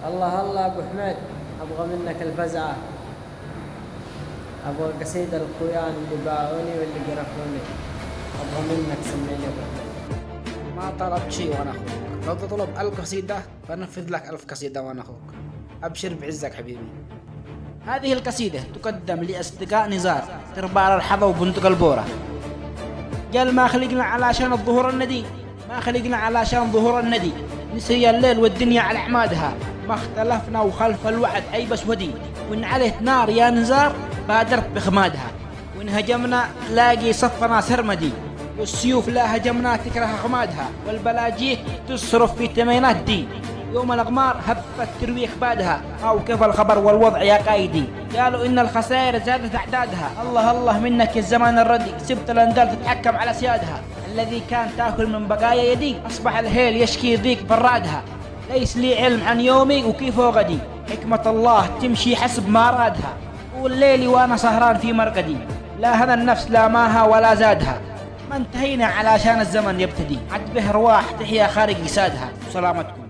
الله الله أبو حميد، أبغى منك الفزعة. أبغى قصيدة الخويان اللي باعوني واللي قرفوني. أبغى منك سميني أبو حميد. ما طلبت شيء وانا اخوك، لو تطلب 1000 قصيدة بنفذ لك 1000 قصيدة وانا اخوك. ابشر بعزك حبيبي. هذه القصيدة تقدم لأصدقاء نزار تربار الحظى وبندق البورة. قال ما خلقنا علشان الظهور الندي، ما خلقنا علشان ظهور الندي، نسي الليل والدنيا على أعمادها، ما اختلفنا وخلف الوعد أي بس ودي، وإن عليه نار يا نزار بادرت بخمادها، وإن هجمنا لاقي صفنا سرمدي، والسيوف لا هجمنا تكره خمادها، والبلاجيك تصرف في تمينات دي، يوم الأغمار هبت ترويخ بعدها، أو كيف الخبر والوضع يا قايدي؟ قالوا إن الخسائر زادت أعدادها، الله الله منك يا الزمان الردي، سبت الأندال تتحكم على سيادها، الذي كان تأكل من بقايا يدي أصبح الهيل يشكي ضيق برادها، ليس لي علم عن يومي وكيف غدي، حكمة الله تمشي حسب ما رادها، والليل وأنا سهران في مرقدي، لا هذا النفس لا ماها ولا زادها، ما انتهينا علشان الزمن يبتدي، عد به رواح تحيا خارج جسادها. سلامتكم.